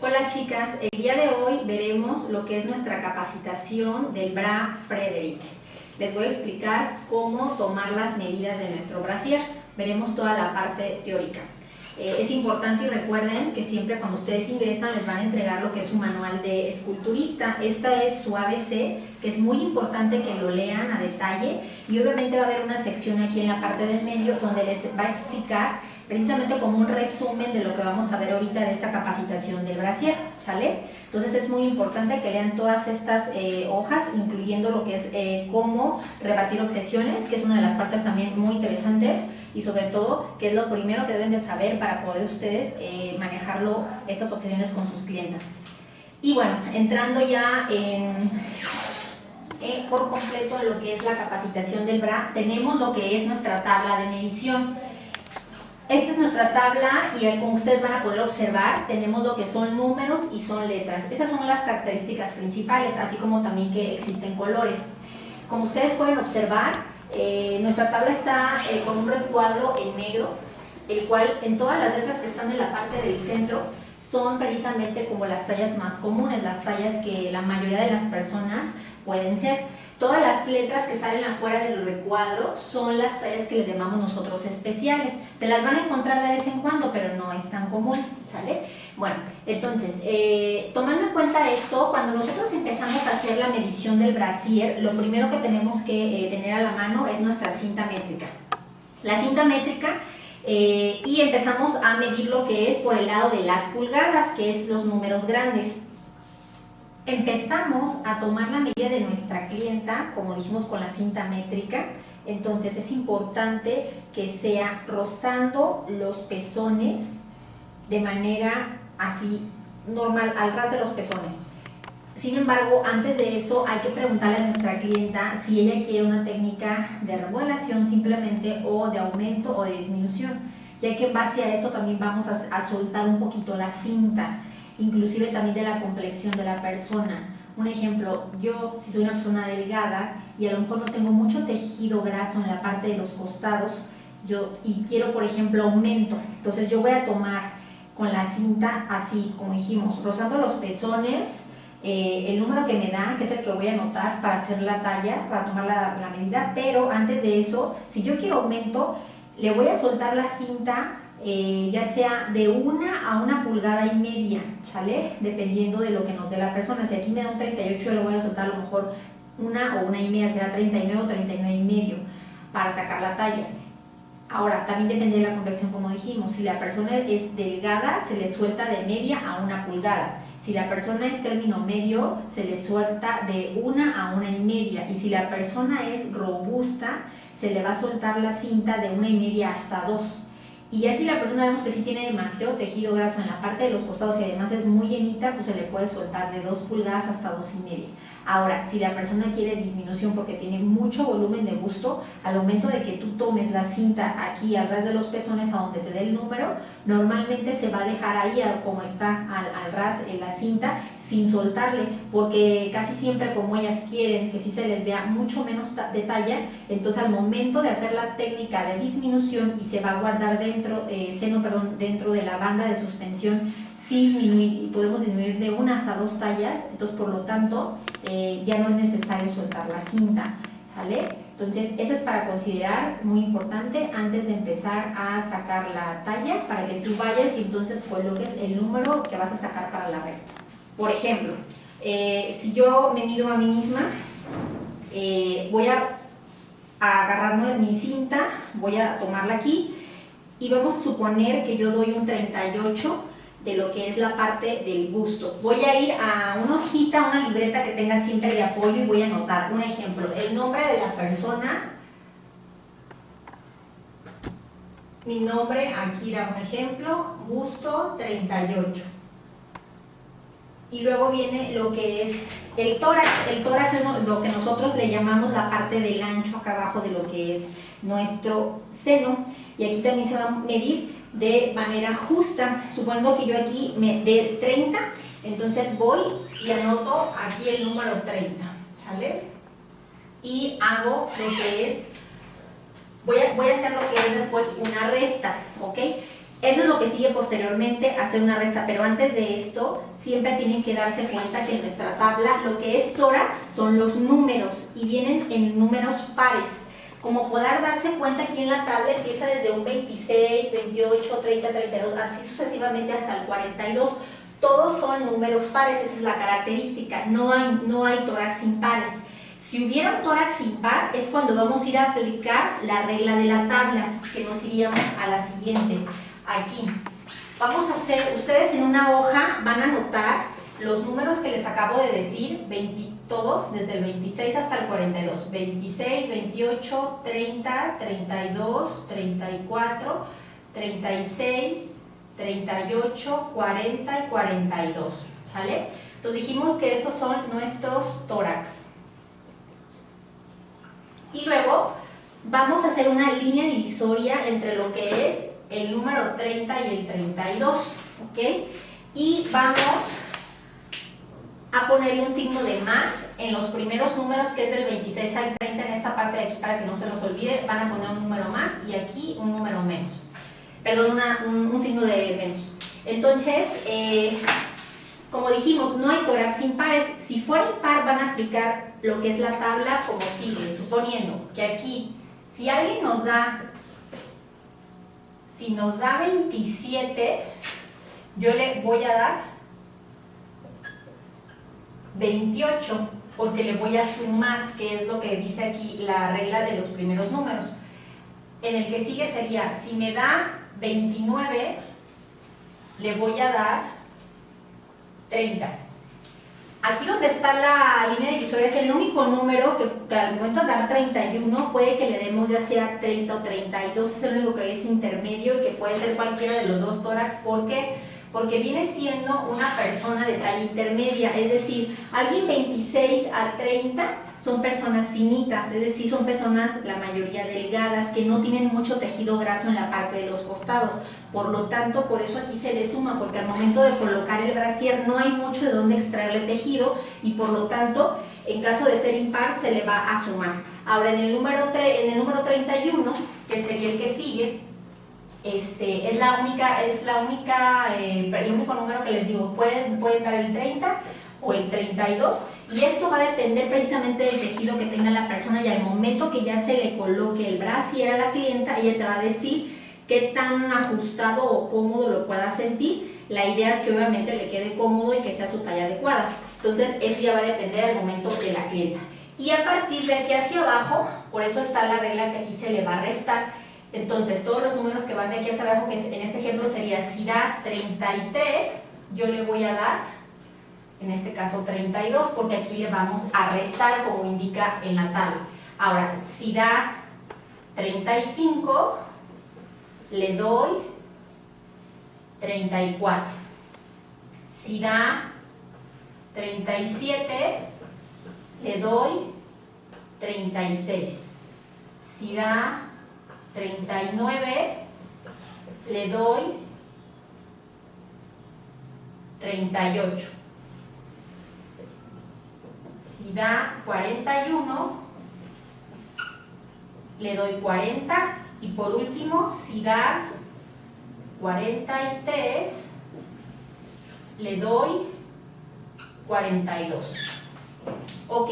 Hola chicas, el día de hoy veremos lo que es nuestra capacitación del bra Frederick. Les voy a explicar cómo tomar las medidas de nuestro brasier. Veremos toda la parte teórica. Es importante y recuerden que siempre cuando ustedes ingresan les van a entregar lo que es su manual de esculturista. Esta es su ABC, que es muy importante que lo lean a detalle, y obviamente va a haber una sección aquí en la parte del medio donde les va a explicar precisamente como un resumen de lo que vamos a ver ahorita de esta capacitación del brasier, ¿sale? Entonces es muy importante que lean todas estas hojas, incluyendo lo que es cómo rebatir objeciones, que es una de las partes también muy interesantes, y sobre todo, que es lo primero que deben de saber para poder ustedes manejarlo, estas objeciones con sus clientas. Y bueno, entrando ya por completo en lo que es la capacitación del bra, tenemos lo que es nuestra tabla de medición. Esta es nuestra tabla y como ustedes van a poder observar, tenemos lo que son números y son letras. Esas son las características principales, así como también que existen colores. Como ustedes pueden observar, nuestra tabla está con un recuadro en negro, el cual en todas las letras que están en la parte del centro son precisamente como las tallas más comunes, las tallas que la mayoría de las personas pueden ser. Todas las letras que salen afuera del recuadro son las tallas que les llamamos nosotros especiales. Se las van a encontrar de vez en cuando, pero no es tan común, ¿sale? Bueno, entonces, tomando en cuenta esto, cuando nosotros empezamos a hacer la medición del brasier, lo primero que tenemos que tener a la mano es nuestra cinta métrica. La cinta métrica, y empezamos a medir lo que es por el lado de las pulgadas, que es los números grandes. Empezamos a tomar la medida de nuestra clienta, como dijimos, con la cinta métrica. Entonces es importante que sea rozando los pezones de manera así normal, al ras de los pezones. Sin embargo, antes de eso hay que preguntarle a nuestra clienta si ella quiere una técnica de remodelación simplemente, o de aumento o de disminución, ya que en base a eso también vamos a soltar un poquito la cinta, inclusive también de la complexión de la persona. Un ejemplo, yo si soy una persona delgada y a lo mejor no tengo mucho tejido graso en la parte de los costados, y quiero por ejemplo aumento, entonces yo voy a tomar con la cinta así, como dijimos, rozando los pezones, el número que me da, que es el que voy a anotar para hacer la talla, para tomar la medida. Pero antes de eso, si yo quiero aumento, le voy a soltar la cinta ya sea de 1 a 1,5 pulgadas, ¿sale? Dependiendo de lo que nos dé la persona. Si aquí me da un 38, yo le voy a soltar a lo mejor 1 o 1,5, será 39 o 39,5 para sacar la talla. Ahora, también depende de la complexión, como dijimos. Si la persona es delgada, se le suelta de media a 1 pulgada. Si la persona es término medio, se le suelta de 1 a 1,5. Y si la persona es robusta, se le va a soltar la cinta de 1,5 hasta 2. Y ya si la persona vemos que sí tiene demasiado tejido graso en la parte de los costados y además es muy llenita, pues se le puede soltar de 2 pulgadas hasta 2,5. Ahora, si la persona quiere disminución porque tiene mucho volumen de busto, al momento de que tú tomes la cinta aquí al ras de los pezones, a donde te dé el número, normalmente se va a dejar ahí como está al ras en la cinta, sin soltarle, porque casi siempre, como ellas quieren que sí se les vea mucho menos de talla, entonces al momento de hacer la técnica de disminución y se va a guardar dentro de la banda de suspensión, sí disminuir, y podemos disminuir de 1 hasta 2 tallas, entonces por lo tanto ya no es necesario soltar la cinta, ¿sale? Entonces eso es para considerar, muy importante, antes de empezar a sacar la talla, para que tú vayas y entonces coloques el número que vas a sacar para la resta. Por ejemplo, si yo me mido a mí misma, voy a agarrar mi cinta, voy a tomarla aquí y vamos a suponer que yo doy un 38 de lo que es la parte del busto. Voy a ir a una hojita, una libreta que tenga siempre de apoyo y voy a anotar un ejemplo, el nombre de la persona, mi nombre, aquí era un ejemplo, busto 38. Y luego viene lo que es el tórax. El tórax es lo que nosotros le llamamos la parte del ancho acá abajo de lo que es nuestro seno. Y aquí también se va a medir de manera justa. Suponiendo que yo aquí me dé 30, entonces voy y anoto aquí el número 30, ¿sale? Y hago lo que es, voy a hacer lo que es después una resta, ¿ok? Eso es lo que sigue posteriormente, hacer una resta, pero antes de esto siempre tienen que darse cuenta que en nuestra tabla lo que es tórax son los números y vienen en números pares. Como poder darse cuenta, aquí en la tabla empieza desde un 26, 28, 30, 32, así sucesivamente hasta el 42. Todos son números pares, esa es la característica, no hay tórax impares. Si hubiera un tórax impar es cuando vamos a ir a aplicar la regla de la tabla, que nos iríamos a la siguiente. Aquí vamos a hacer, ustedes en una hoja van a anotar los números que les acabo de decir, todos, desde el 26 hasta el 42, 26, 28, 30, 32, 34, 36, 38, 40 y 42, ¿sale? Entonces dijimos que estos son nuestros tórax. Y luego vamos a hacer una línea divisoria entre lo que es el número 30 y el 32, ¿ok? Y vamos a ponerle un signo de más en los primeros números, que es del 26 al 30, en esta parte de aquí para que no se los olvide, van a poner un número más y aquí un número menos. Perdón, un signo de menos. Entonces, como dijimos, no hay tórax impares. Si fuera impar, van a aplicar lo que es la tabla como sigue, suponiendo que aquí, si alguien nos da 27, yo le voy a dar 28, porque le voy a sumar, que es lo que dice aquí la regla de los primeros números. En el que sigue sería, si me da 29, le voy a dar 30. Aquí donde está la línea divisoria es el único número que al momento de dar 31 puede que le demos ya sea 30 o 32, es el único que es intermedio y que puede ser cualquiera de los dos tórax. ¿Por qué? Porque viene siendo una persona de talla intermedia, es decir, alguien 26 a 30 son personas finitas, es decir, son personas, la mayoría delgadas, que no tienen mucho tejido graso en la parte de los costados. Por lo tanto, por eso aquí se le suma, porque al momento de colocar el brasier no hay mucho de dónde extraerle tejido y por lo tanto, en caso de ser impar, se le va a sumar. Ahora, en el número 31, que sería el que sigue, es el único número que les digo, pueden dar el 30 o el 32, y esto va a depender precisamente del tejido que tenga la persona, y al momento que ya se le coloque el brasier a la clienta, ella te va a decir qué tan ajustado o cómodo lo pueda sentir. La idea es que obviamente le quede cómodo y que sea su talla adecuada. Entonces eso ya va a depender al momento de la clienta. Y a partir de aquí hacia abajo, por eso está la regla que aquí se le va a restar. Entonces todos los números que van de aquí hacia abajo, que en este ejemplo sería, si da 33, yo le voy a dar, en este caso 32, porque aquí le vamos a restar como indica en la tabla. Ahora, si da 35, le doy 34. Si da 37, le doy 36. Si da 39, le doy 38. Si da 41, le doy 40. Y por último, si da 43, le doy 42. Ok,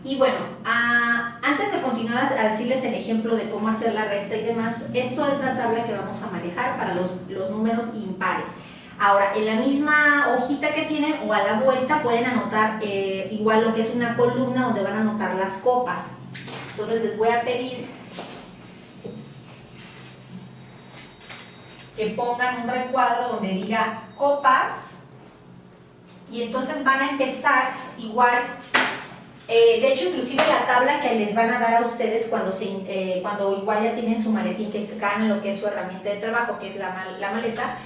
y bueno, antes de continuar a decirles el ejemplo de cómo hacer la resta y demás, esto es la tabla que vamos a manejar para los números impares. Ahora, en la misma hojita que tienen o a la vuelta pueden anotar igual lo que es una columna donde van a anotar las copas. Entonces les voy a pedir que pongan un recuadro donde diga copas, y entonces van a empezar igual, de hecho inclusive la tabla que les van a dar a ustedes cuando igual ya tienen su maletín, que caen en lo que es su herramienta de trabajo, que es la maleta,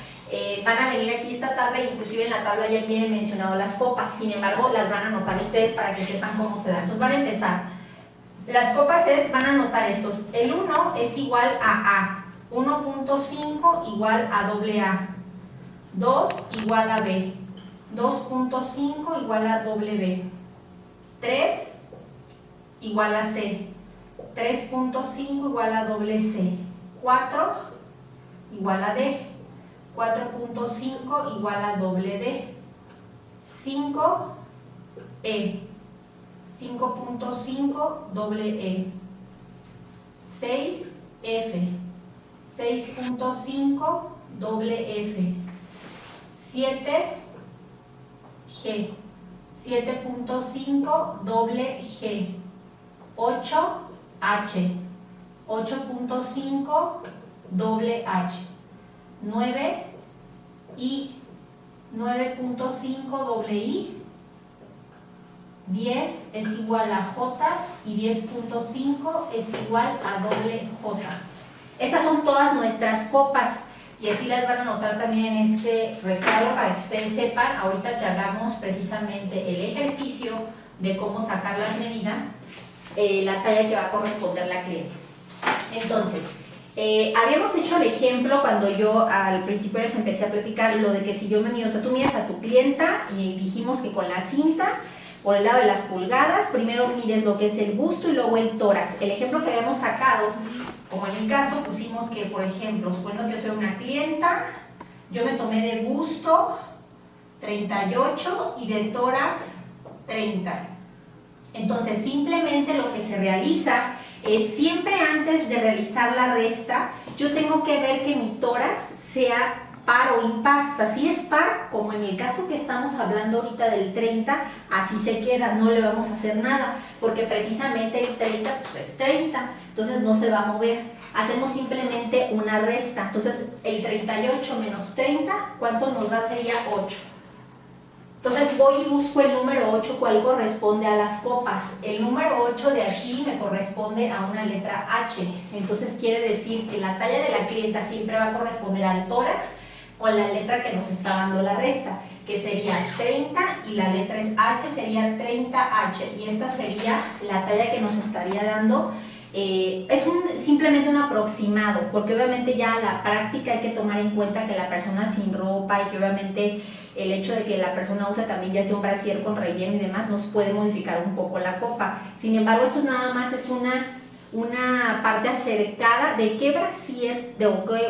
van a venir aquí esta tabla, y inclusive en la tabla ya tienen mencionado las copas, sin embargo las van a anotar ustedes para que sepan cómo se dan. Entonces van a empezar, las copas van a anotar estos, el 1 es igual a 1.5 igual a doble A, 2 igual a B, 2.5 igual a doble B, 3 igual a C, 3.5 igual a doble C, 4 igual a D, 4.5 igual a doble D. 5E. 5.5 doble E. 6F. 6.5 doble F. 7G. 7.5 doble G. 8H. 8.5 doble H. 9 I. 9.5 doble I. 10 es igual a J y 10.5 es igual a doble J. Estas son todas nuestras copas y así las van a anotar también en este recuadro para que ustedes sepan ahorita que hagamos precisamente el ejercicio de cómo sacar las medidas, la talla que va a corresponder la cliente. Entonces, habíamos hecho el ejemplo cuando yo al principio les empecé a platicar lo de que si yo me mido, o sea, tú mides a tu clienta y dijimos que con la cinta por el lado de las pulgadas, primero mides lo que es el busto y luego el tórax. El ejemplo que habíamos sacado, como en mi caso, pusimos que, por ejemplo, suponiendo que yo soy una clienta, yo me tomé de busto 38 y de tórax 30. Entonces, simplemente lo que se realiza es siempre antes de realizar la resta, yo tengo que ver que mi tórax sea par o impar. O sea, si es par, como en el caso que estamos hablando ahorita del 30, así se queda, no le vamos a hacer nada, porque precisamente el 30 pues es 30, entonces no se va a mover. Hacemos simplemente una resta, entonces el 38 menos 30, ¿cuánto nos da? Sería 8. Entonces voy y busco el número 8, ¿cuál corresponde a las copas? El número 8 de aquí me corresponde a una letra H, entonces quiere decir que la talla de la clienta siempre va a corresponder al tórax con la letra que nos está dando la resta, que sería 30 y la letra es H, sería 30H, y esta sería la talla que nos estaría dando. Es simplemente un aproximado, porque obviamente ya a la práctica hay que tomar en cuenta que la persona sin ropa y que obviamente el hecho de que la persona use también ya sea un brasier con relleno y demás nos puede modificar un poco la copa. Sin embargo, eso nada más es una parte acercada de qué brasier,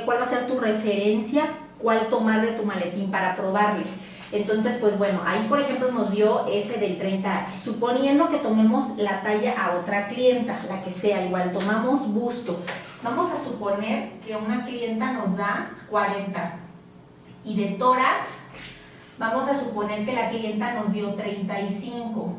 cuál va a ser tu referencia, cuál tomar de tu maletín para probarle. Entonces, pues bueno, ahí por ejemplo nos dio ese del 30H. Suponiendo que tomemos la talla a otra clienta, la que sea, igual tomamos busto. Vamos a suponer que una clienta nos da 40. Y de tórax, vamos a suponer que la clienta nos dio 35.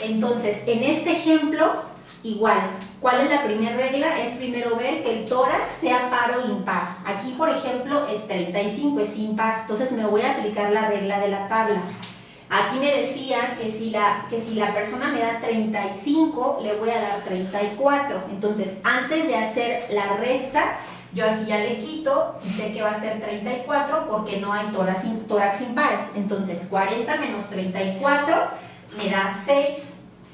Entonces, en este ejemplo, igual, ¿cuál es la primera regla? Es primero ver que el tórax sea par o impar. Aquí, por ejemplo, es 35, es impar. Entonces me voy a aplicar la regla de la tabla. Aquí me decía que si la persona me da 35, le voy a dar 34. Entonces, antes de hacer la resta, yo aquí ya le quito y sé que va a ser 34 porque no hay tórax impares. Entonces, 40 menos 34 me da 6.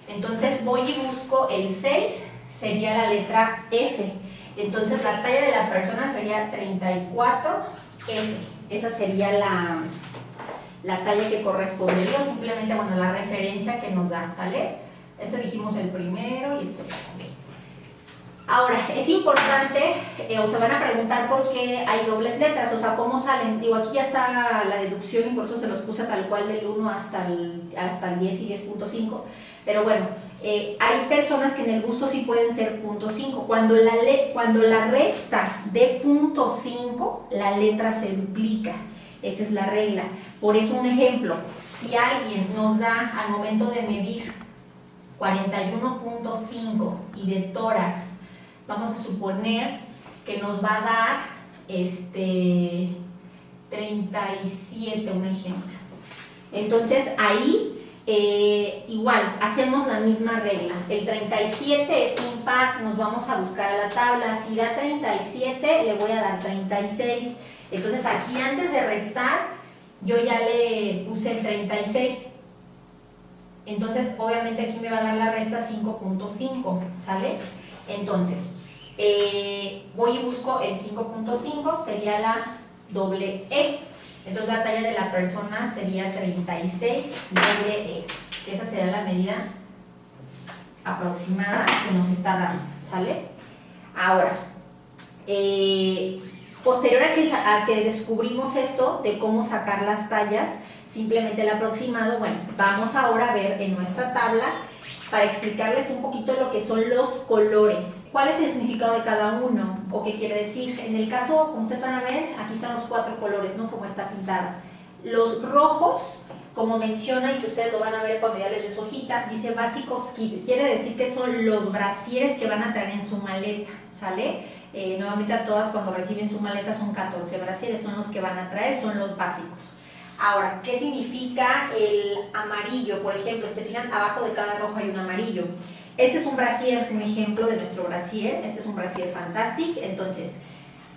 Entonces voy y busco el 6, sería la letra F. Entonces la talla de la persona sería 34F. Esa sería la talla que correspondería, simplemente, bueno, la referencia que nos da, ¿sale? Este dijimos el primero y el segundo. Ahora, es importante, o se van a preguntar por qué hay dobles letras, o sea, cómo salen. Digo, aquí ya está la deducción y por eso se los puse tal cual del 1 hasta el 10 y 10.5. Pero bueno, hay personas que en el busto sí pueden ser 0.5. Cuando la resta de 0.5, la letra se duplica. Esa es la regla. Por eso, un ejemplo, si alguien nos da al momento de medir 41.5 y de tórax, vamos a suponer que nos va a dar 37, un ejemplo. Entonces ahí igual hacemos la misma regla. El 37 es impar, nos vamos a buscar a la tabla. Si da 37, le voy a dar 36. Entonces aquí antes de restar, yo ya le puse el 36. Entonces obviamente aquí me va a dar la resta 5.5, ¿sale? Entonces, voy y busco el 5.5, sería la doble E. Entonces la talla de la persona sería 36 doble E. Esa sería la medida aproximada que nos está dando, ¿sale? Ahora, Posterior a que descubrimos esto de cómo sacar las tallas, simplemente el aproximado, bueno, vamos ahora a ver en nuestra tabla para explicarles un poquito lo que son los colores. ¿Cuál es el significado de cada uno? ¿O qué quiere decir? En el caso, como ustedes van a ver, aquí están los 4 colores, ¿no? Como está pintado. Los rojos, como menciona y que ustedes lo van a ver cuando ya les den su hojita, dice básicos kit. Quiere decir que son los brasieres que van a traer en su maleta, ¿sale? Nuevamente a todas cuando reciben su maleta son 14 brasieres, son los que van a traer, son los básicos. Ahora, ¿qué significa el amarillo? Por ejemplo, si se fijan, abajo de cada rojo hay un amarillo. Este es un brasier, un ejemplo de nuestro brasier. Este es un brasier Fantastic. Entonces,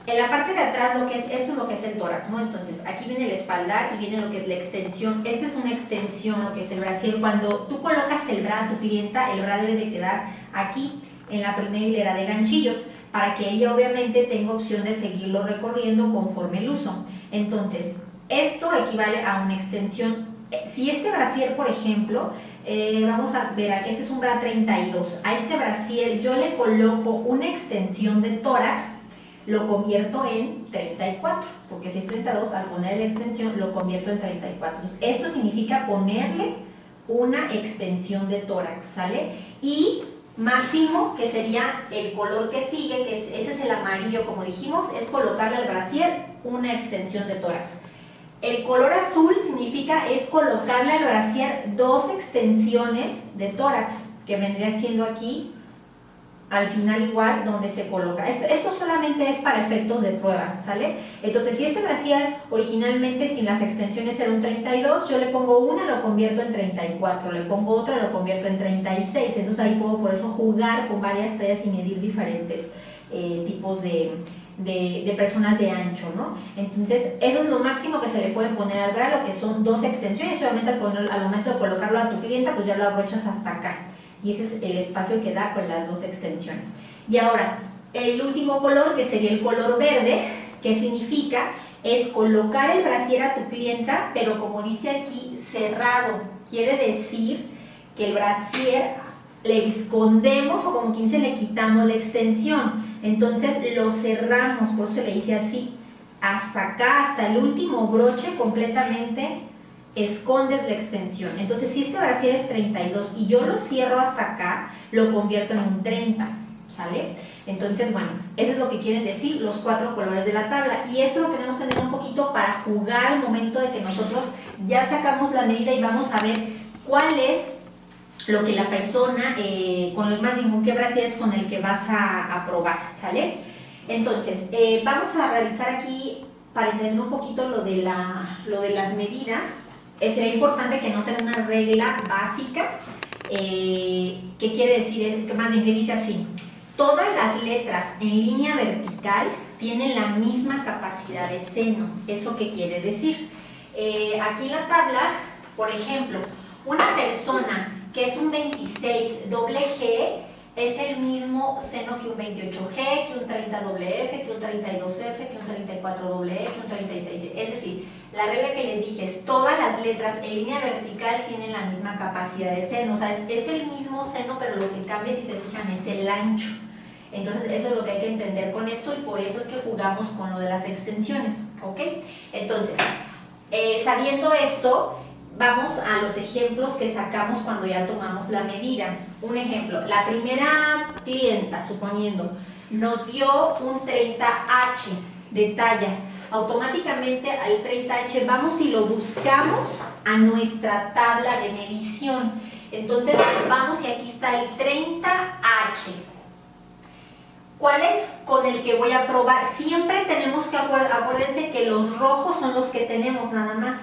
en la parte de atrás, esto es lo que es el tórax, ¿no? Entonces, aquí viene el espaldar y viene lo que es la extensión. Esta es una extensión, lo que es el brasier. Cuando tú colocas el bra a tu clienta, el bra debe de quedar aquí, en la primera hilera de ganchillos, para que ella obviamente tenga opción de seguirlo recorriendo conforme el uso. Entonces, esto equivale a una extensión. Si este brasier, por ejemplo, vamos a ver aquí, este es un bra 32, a este brasier yo le coloco una extensión de tórax, lo convierto en 34, porque si es 32, al poner la extensión lo convierto en 34. Entonces, esto significa ponerle una extensión de tórax, ¿sale? Y máximo, que sería el color que sigue, ese es el amarillo, como dijimos, es colocarle al brasier una extensión de tórax. El color azul significa es colocarle al brasier 2 extensiones de tórax, que vendría siendo aquí, al final igual, donde se coloca. Esto solamente es para efectos de prueba, ¿sale? Entonces, si este brasier originalmente sin las extensiones era un 32, yo le pongo una, lo convierto en 34, le pongo otra, lo convierto en 36. Entonces ahí puedo por eso jugar con varias tallas y medir diferentes tipos de personas de ancho, ¿no? Entonces, eso es lo máximo que se le puede poner al bra, lo que son 2 extensiones. Obviamente al momento de colocarlo a tu clienta, pues ya lo abrochas hasta acá. Y ese es el espacio que da con las 2 extensiones. Y ahora, el último color, que sería el color verde, que significa es colocar el brasier a tu clienta, pero como dice aquí, cerrado. Quiere decir que el brasier le escondemos, o como quien se le quitamos la extensión. Entonces lo cerramos, por eso se le dice así, hasta acá, hasta el último broche completamente escondes la extensión. Entonces, si este brasier es 32 y yo lo cierro hasta acá, lo convierto en un 30, ¿sale? Entonces, bueno, eso es lo que quieren decir los 4 colores de la tabla. Y esto lo tenemos que tener un poquito para jugar al momento de que nosotros ya sacamos la medida y vamos a ver cuál es lo que la persona, con qué brasier es con el que vas a probar, ¿sale? Entonces, vamos a realizar aquí, para entender un poquito lo de las medidas, sería importante que noten una regla básica, que quiere decir, que más bien que dice así: todas las letras en línea vertical tienen la misma capacidad de seno. ¿Eso qué quiere decir? Aquí en la tabla, por ejemplo, una persona que es un 26 doble G es el mismo seno que un 28G, que un 30FF, que un 32F, que un 34E, que un 36E. Es decir, la regla que les dije es todas las letras en línea vertical tienen la misma capacidad de seno. O sea, es el mismo seno, pero lo que cambia, si se fijan, es el ancho. Entonces, eso es lo que hay que entender con esto, y por eso es que jugamos con lo de las extensiones, ¿ok? Entonces, sabiendo esto, vamos a los ejemplos que sacamos cuando ya tomamos la medida. Un ejemplo, la primera clienta, suponiendo, nos dio un 30H de talla. Automáticamente al 30H vamos y lo buscamos a nuestra tabla de medición. Entonces vamos y aquí está el 30H. ¿Cuál es con el que voy a probar? Siempre tenemos que acuérdense que los rojos son los que tenemos nada más.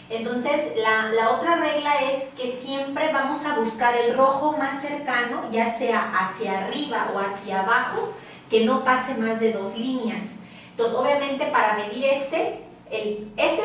Entonces, la otra regla es que siempre vamos a buscar el rojo más cercano, ya sea hacia arriba o hacia abajo, que no pase más de 2 líneas. Entonces, obviamente, para medir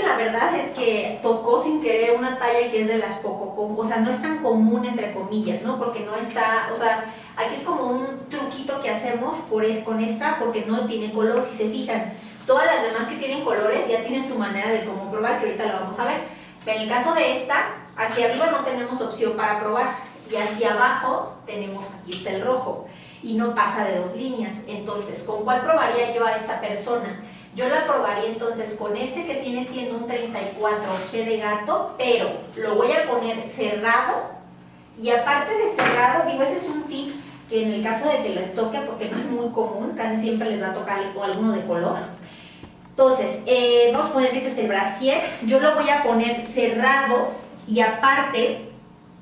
la verdad es que tocó sin querer una talla que es de las o sea, no es tan común, entre comillas, ¿no? Porque no está, o sea, aquí es como un truquito que hacemos con esta, porque no tiene color. Si se fijan, todas las demás que tienen colores ya tienen su manera de cómo probar, que ahorita la vamos a ver. Pero en el caso de esta, hacia arriba no tenemos opción para probar, y hacia abajo tenemos, aquí está el rojo. y no pasa de 2 líneas. Entonces, ¿con cuál probaría yo a esta persona? Yo la probaría entonces con este que viene siendo un 34G de gato, pero lo voy a poner cerrado, y aparte de cerrado, digo, ese es un tip que en el caso de que les toque, porque no es muy común, casi siempre les va a tocar alguno de color. Entonces, vamos a poner que ese es el brasier, yo lo voy a poner cerrado, y aparte,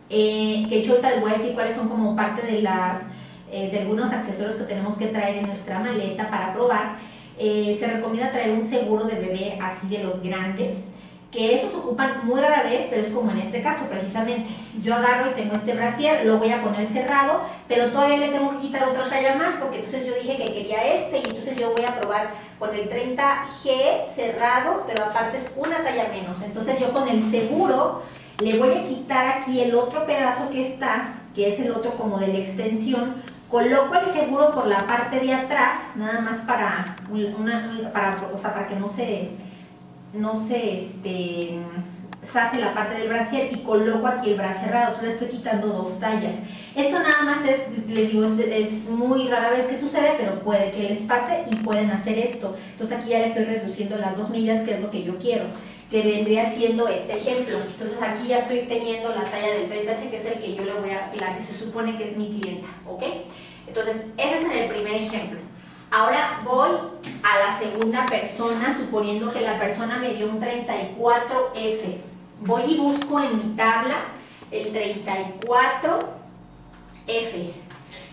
que yo ahorita les voy a decir cuáles son como parte de algunos accesorios que tenemos que traer en nuestra maleta para probar. Se recomienda traer un seguro de bebé así de los grandes, que esos ocupan muy rara vez, pero es como en este caso precisamente. Yo agarro y tengo este brasier, lo voy a poner cerrado, pero todavía le tengo que quitar otra talla más, porque entonces yo dije que quería este, y entonces yo voy a probar con el 30G cerrado, pero aparte es una talla menos. Entonces yo con el seguro le voy a quitar aquí el otro pedazo que está, que es el otro como de la extensión, coloco el seguro por la parte de atrás, nada más para que no se saque la parte del brasier, y coloco aquí el brazo cerrado. Entonces le estoy quitando 2 tallas. Esto nada más les digo, es muy rara vez que sucede, pero puede que les pase y pueden hacer esto. Entonces aquí ya le estoy reduciendo las 2 medidas, que es lo que yo quiero, que vendría siendo este ejemplo. Entonces aquí ya estoy teniendo la talla del 30H, que es el que yo le voy a, la que se supone que es mi clienta, ¿ok? Entonces ese es en el primer ejemplo. Ahora voy a la segunda persona, suponiendo que la persona me dio un 34F. Voy y busco en mi tabla el 34F.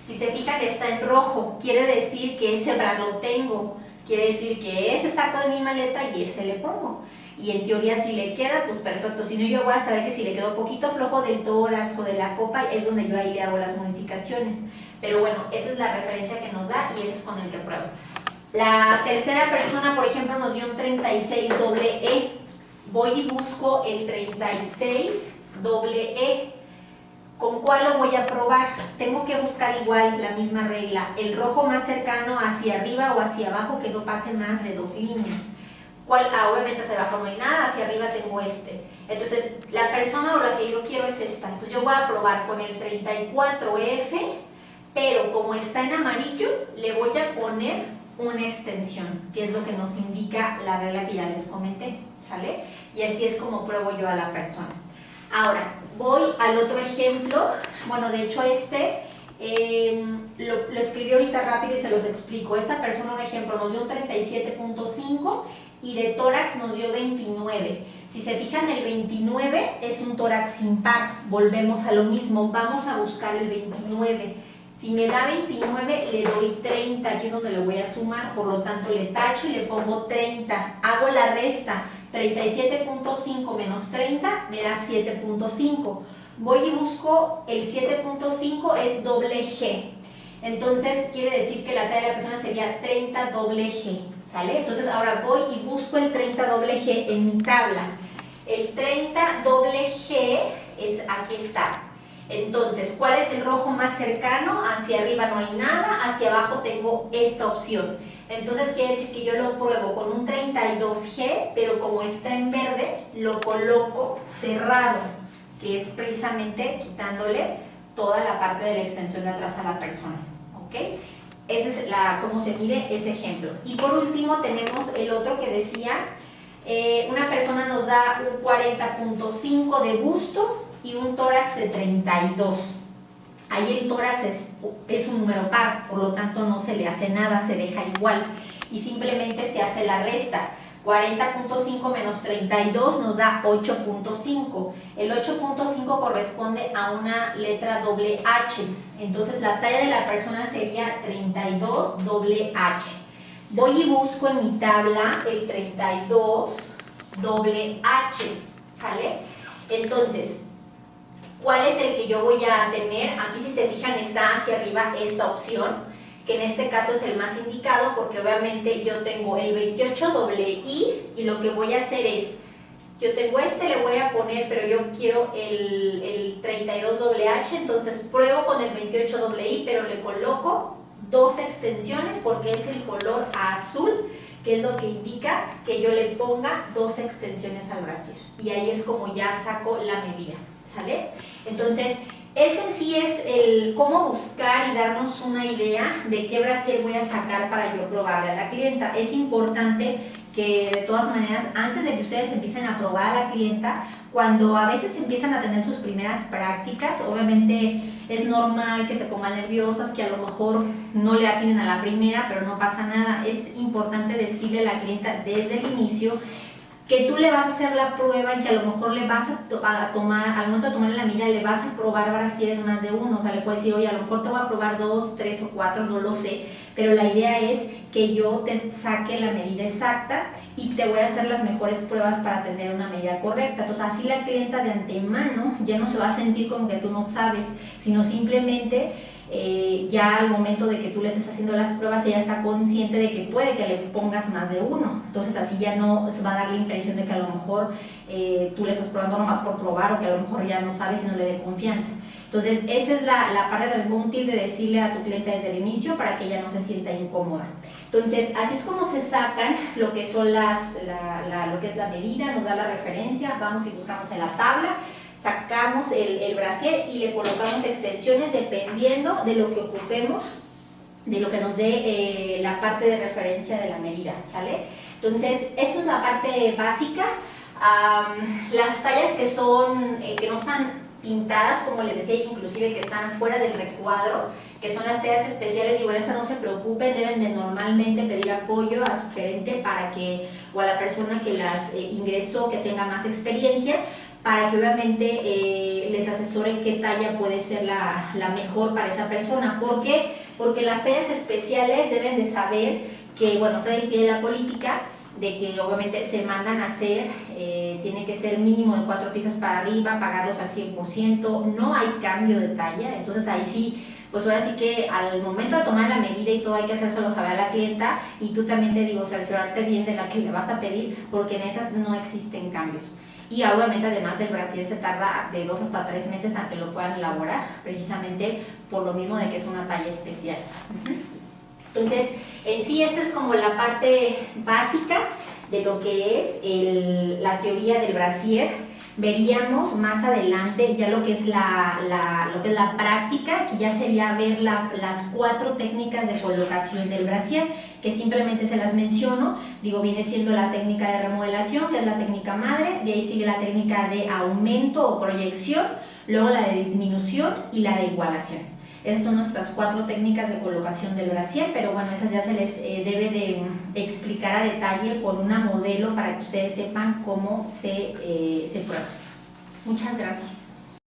Si se fijan, está en rojo, quiere decir que ese bra lo tengo, quiere decir que ese saco de mi maleta y ese le pongo. Y en teoría si le queda, pues perfecto, si no yo voy a saber que si le quedó poquito flojo del tórax o de la copa, es donde yo ahí le hago las modificaciones. Pero bueno, esa es la referencia que nos da y ese es con el que pruebo. La tercera persona, por ejemplo, nos dio un 36E. Voy y busco el 36E. ¿Con cuál lo voy a probar? Tengo que buscar igual la misma regla, el rojo más cercano hacia arriba o hacia abajo, que no pase más de 2 líneas. Obviamente hacia abajo no hay nada, hacia arriba tengo este. Entonces, la persona o la que yo quiero es esta. Entonces yo voy a probar con el 34F, pero como está en amarillo, le voy a poner una extensión, que es lo que nos indica la regla que ya les comenté, ¿sale? Y así es como pruebo yo a la persona. Ahora, voy al otro ejemplo. Bueno, de hecho lo escribí ahorita rápido y se los explico. Esta persona, un ejemplo, nos dio un 37.5 y de tórax nos dio 29. Si se fijan, el 29 es un tórax impar. Volvemos a lo mismo, vamos a buscar el 29. Si me da 29, le doy 30, aquí es donde le voy a sumar, por lo tanto le tacho y le pongo 30. Hago la resta, 37.5 menos 30 me da 7.5. Voy y busco el 7.5, es doble G. Entonces quiere decir que la talla de la persona sería 30 doble G, ¿sale? Entonces ahora voy y busco el 30 doble G en mi tabla. El 30 doble G aquí está. Entonces, ¿cuál es el rojo más cercano? Hacia arriba no hay nada, hacia abajo tengo esta opción. Entonces quiere decir que yo lo pruebo con un 32G, pero como está en verde, lo coloco cerrado, que es precisamente quitándole toda la parte de la extensión de atrás a la persona, ¿ok? Esa es cómo se mide ese ejemplo. Y por último tenemos el otro que decía, una persona nos da un 40.5 de busto y un tórax de 32. Ahí el tórax es un número par, por lo tanto no se le hace nada, se deja igual y simplemente se hace la resta. 40.5 menos 32 nos da 8.5. El 8.5 corresponde a una letra doble H. Entonces la talla de la persona sería 32 doble H. Voy y busco en mi tabla el 32 doble H, ¿sale? Entonces, ¿cuál es el que yo voy a tener? Aquí si se fijan está hacia arriba esta opción, que en este caso es el más indicado porque obviamente yo tengo el 28I y lo que voy a hacer es, yo tengo le voy a poner, pero yo quiero el 32H, entonces pruebo con el 28I, pero le coloco 2 extensiones porque es el color azul, que es lo que indica que yo le ponga 2 extensiones al brasier. Y ahí es como ya saco la medida, ¿sale? Entonces, Ese sí es el cómo buscar y darnos una idea de qué brasier voy a sacar para yo probarle a la clienta. Es importante que de todas maneras, antes de que ustedes empiecen a probar a la clienta, cuando a veces empiezan a tener sus primeras prácticas, obviamente es normal que se pongan nerviosas, que a lo mejor no le atinen a la primera, pero no pasa nada. Es importante decirle a la clienta desde el inicio que tú le vas a hacer la prueba y que a lo mejor le vas a tomar, al momento de tomarle la medida, le vas a probar brasieres más de uno. O sea, le puedes decir, oye, a lo mejor te voy a probar 2, 3 o 4, no lo sé, pero la idea es que yo te saque la medida exacta y te voy a hacer las mejores pruebas para tener una medida correcta. Entonces, así la clienta de antemano ya no se va a sentir como que tú no sabes, sino simplemente ya al momento de que tú le estés haciendo las pruebas, ella está consciente de que puede que le pongas más de uno. Entonces así ya no se va a dar la impresión de que a lo mejor tú le estás probando nomás por probar, o que a lo mejor ya no sabes y no le dé confianza. Entonces esa es la parte también un tip de decirle a tu cliente desde el inicio para que ella no se sienta incómoda. Entonces así es como se sacan lo que son lo que es la medida, nos da la referencia, vamos y buscamos en la tabla, sacamos el brasier y le colocamos extensiones dependiendo de lo que ocupemos, de lo que nos dé la parte de referencia de la medida, ¿sale? Entonces, esta es la parte básica. Las tallas que no están pintadas, como les decía, inclusive que están fuera del recuadro, que son las tallas especiales, digo, esas no se preocupen, deben de normalmente pedir apoyo a su gerente o a la persona que las ingresó, que tenga más experiencia, para que obviamente les asesore qué talla puede ser la mejor para esa persona. ¿Por qué? Porque las tallas especiales deben de saber que, bueno, Freddy tiene la política de que obviamente se mandan a hacer, tiene que ser mínimo de 4 piezas para arriba, pagarlos al 100%, no hay cambio de talla. Entonces ahí sí, pues ahora sí que al momento de tomar la medida y todo hay que hacérselo saber a la clienta, y tú también, te digo, cerciorarte bien de la que le vas a pedir, porque en esas no existen cambios. Y obviamente además el brasier se tarda de 2 hasta 3 meses a que lo puedan elaborar, precisamente por lo mismo de que es una talla especial. Entonces, en sí esta es como la parte básica de lo que es la teoría del brasier. Veríamos más adelante ya lo que es lo que es la práctica, que ya sería ver las 4 técnicas de colocación del brasier, que simplemente se las menciono. Digo, viene siendo la técnica de remodelación, que es la técnica madre, de ahí sigue la técnica de aumento o proyección, luego la de disminución y la de igualación. Esas son nuestras 4 técnicas de colocación del brasier, pero bueno, esas ya se les debe de explicar a detalle con una modelo para que ustedes sepan cómo se prueba. Muchas gracias.